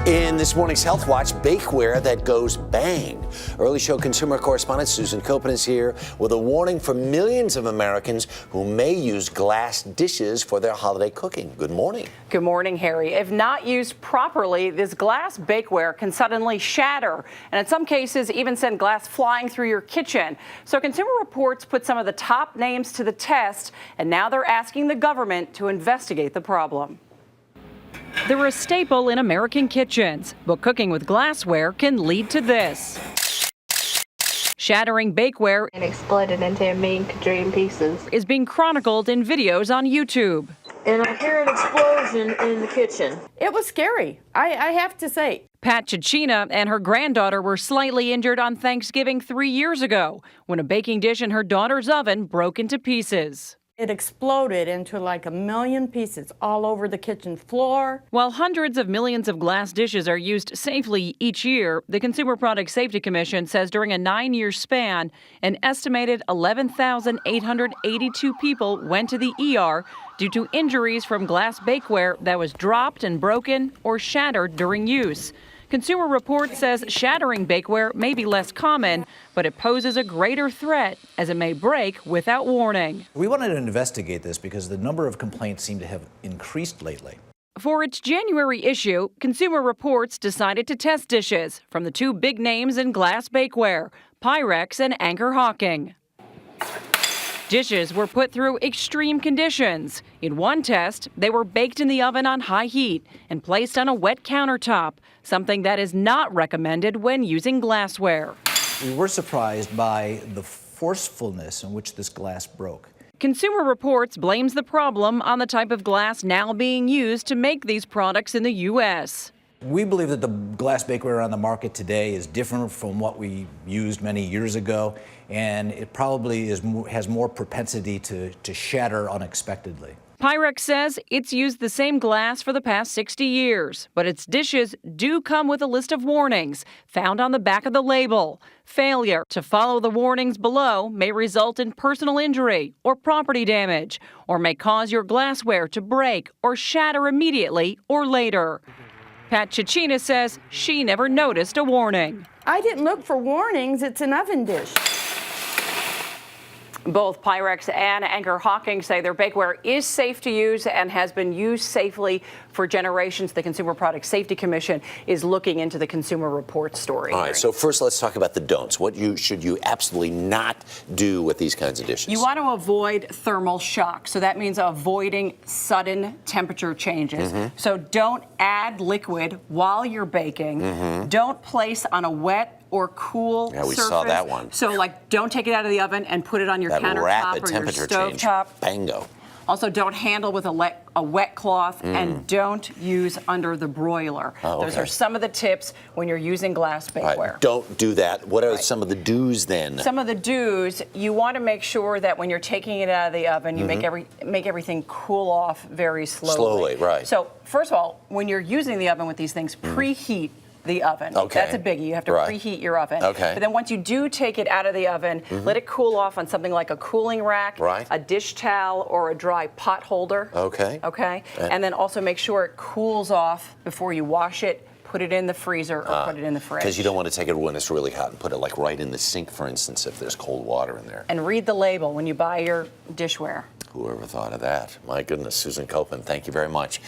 In this morning's Health Watch, bakeware that goes bang. Early show consumer correspondent Susan Koeppen is here with a warning for millions of Americans who may use glass dishes for their holiday cooking. Good morning. Good morning, Harry. If not used properly, this glass bakeware can suddenly shatter, and in some cases even send glass flying through your kitchen. So Consumer Reports put some of the top names to the test, and now they're asking the government to investigate the problem. They're a staple in American kitchens, but cooking with glassware can lead to this. Shattering bakeware and exploded into a million quadrillion pieces. Is being chronicled in videos on YouTube. And I hear an explosion in the kitchen. It was scary, I have to say. Pat Chichina and her granddaughter were slightly injured on Thanksgiving 3 years ago when a baking dish in her daughter's oven broke into pieces. It exploded into like a million pieces all over the kitchen floor. While hundreds of millions of glass dishes are used safely each year, the Consumer Product Safety Commission says during a 9-year span, an estimated 11,882 people went to the ER due to injuries from glass bakeware that was dropped and broken or shattered during use. Consumer Reports says shattering bakeware may be less common, but it poses a greater threat as it may break without warning. We wanted to investigate this because the number of complaints seem to have increased lately. For its January issue, Consumer Reports decided to test dishes from the two big names in glass bakeware, Pyrex and Anchor Hocking. Dishes were put through extreme conditions. In one test, they were baked in the oven on high heat and placed on a wet countertop, something that is not recommended when using glassware. We were surprised by the forcefulness in which this glass broke. Consumer Reports blames the problem on the type of glass now being used to make these products in the U.S. We believe that the glass bakeware on the market today is different from what we used many years ago, and it probably has more propensity to shatter unexpectedly. Pyrex says it's used the same glass for the past 60 years, but its dishes do come with a list of warnings found on the back of the label. Failure to follow the warnings below may result in personal injury or property damage, or may cause your glassware to break or shatter immediately or later. Pat Chichina says she never noticed a warning. I didn't look for warnings, it's an oven dish. Both Pyrex and Anchor Hocking say their bakeware is safe to use and has been used safely for generations. The Consumer Product Safety Commission is looking into the Consumer Reports story. All right, so first let's talk about the don'ts. What should you absolutely not do with these kinds of dishes? You want to avoid thermal shock. So that means avoiding sudden temperature changes. So don't add liquid while you're baking. Don't place on a wet or cool surface. Yeah, we saw that one. So like don't take it out of the oven and put it on your countertop or your stove top. Bingo. Also, don't handle with a wet cloth and don't use under the broiler. Those are some of the tips when you're using glass bakeware. Right, don't do that. What are some of the do's then? Some of the do's, you want to make sure that when you're taking it out of the oven, you make everything cool off very slowly. Slowly, right. So first of all, when you're using the oven with these things, preheat the oven. Okay. That's a biggie. You have to preheat your oven. Okay. But then once you do take it out of the oven, let it cool off on something like a cooling rack, a dish towel, or a dry pot holder. Okay. Okay. And then also make sure it cools off before you wash it. Put it in the freezer or put it in the fridge. Because you don't want to take it when it's really hot and put it like right in the sink, for instance, if there's cold water in there. And read the label when you buy your dishware. Whoever thought of that? My goodness, Susan Koeppen, thank you very much.